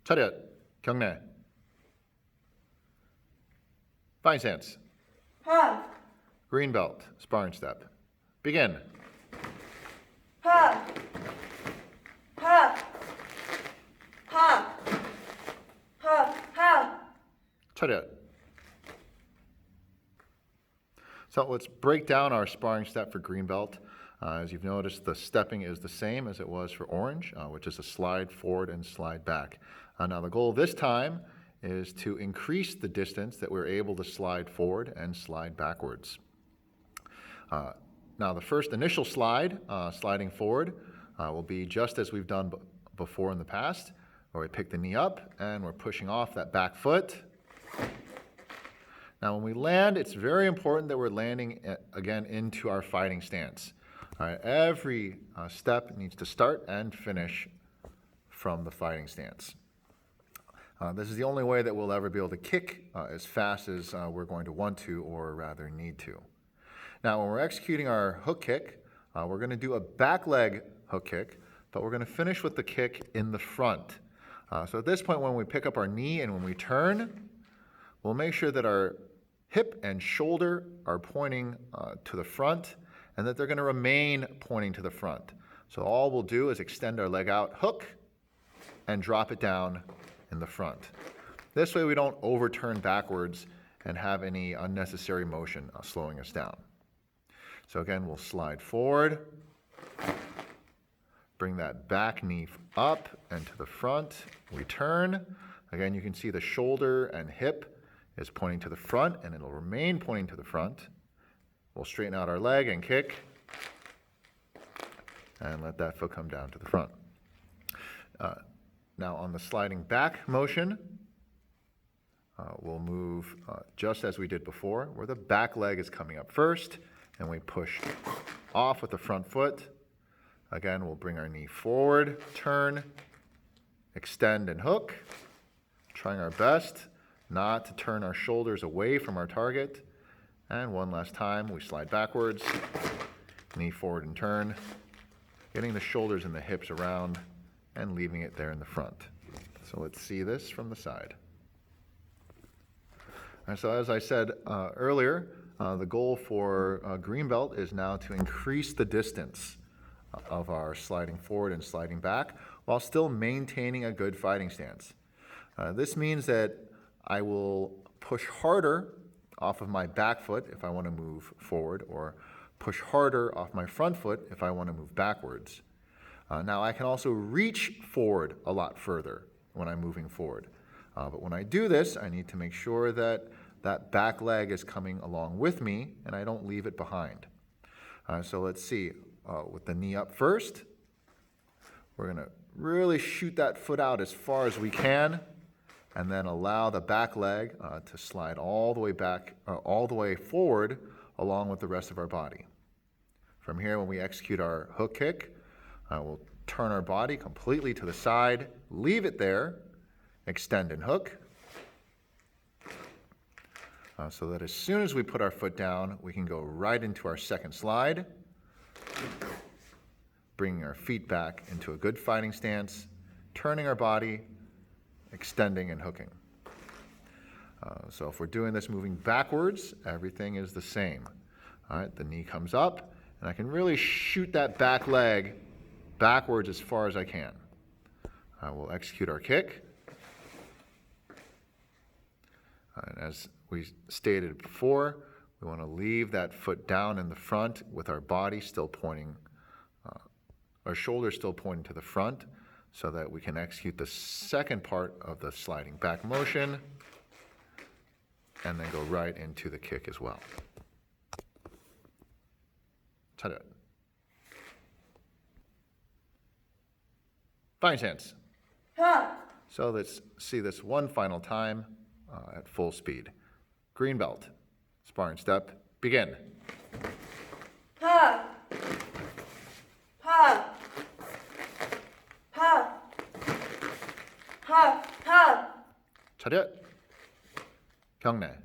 차렷, 경례. Fine stance. Ha, Green belt, sparring step. Begin. ha, ha, ha, ha, ha. 차렷. So let's break down our sparring step for green belt. As you've noticed, the stepping is the same as it was for orange, which is a slide forward and slide back. Now the goal this time is to increase the distance that we're able to slide forward and slide backwards. Now the first initial slide, sliding forward, will be just as we've done before in the past, where we pick the knee up and we're pushing off that back foot. Now when we land, it's very important that we're landing again into our fighting stance. All right, every step needs to start and finish from the fighting stance. This is the only way that we'll ever be able to kick as fast as we're going to want to, or rather need to. Now when we're executing our hook kick, we're going to do a back leg hook kick, but we're going to finish with the kick in the front. So at this point, when we pick up our knee and when we turn, we'll make sure that our hip and shoulder are pointing to the front, and that they're going to remain pointing to the front. So all we'll do is extend our leg out, hook, and drop it down in the front. This way we don't overturn backwards and have any unnecessary motion slowing us down. So again, we'll slide forward, bring that back knee up and to the front, we turn. Again, you can see the shoulder and hip is pointing to the front, and it'll remain pointing to the front. We'll straighten out our leg and kick, and let that foot come down to the front. Now on the sliding back motion, we'll move just as we did before, where the back leg is coming up first, and we push off with the front foot. Again, we'll bring our knee forward, turn, extend and hook, trying our best not to turn our shoulders away from our target. And one last time, we slide backwards, knee forward and turn, getting the shoulders and the hips around and leaving it there in the front. So let's see this from the side. And so as I said earlier, the goal for green belt is now to increase the distance of our sliding forward and sliding back while still maintaining a good fighting stance. This means that I will push harder off of my back foot if I want to move forward, or push harder off my front foot if I want to move backwards. Now I can also reach forward a lot further when I'm moving forward. But when I do this, I need to make sure that that back leg is coming along with me and I don't leave it behind. So let's see, with the knee up first, we're going to really shoot that foot out as far as we can, and then allow the back leg to slide all the way back, all the way forward along with the rest of our body. From here, when we execute our hook kick, we'll turn our body completely to the side, leave it there, extend and hook, so that as soon as we put our foot down, we can go right into our second slide, bringing our feet back into a good fighting stance, turning our body, extending and hooking. So if we're doing this moving backwards, everything is the same. All right, the knee comes up, and I can really shoot that back leg backwards as far as I can. We'll execute our kick. And as we stated before, we want to leave that foot down in the front with our body still pointing, our shoulders still pointing to the front, so that we can execute the second part of the sliding back motion and then go right into the kick as well. 차렷. Fine stance. Ha, So let's see this one final time at full speed. Green belt, sparring step, begin. ha, ha, ha, ha, ha. 차렷. 경례.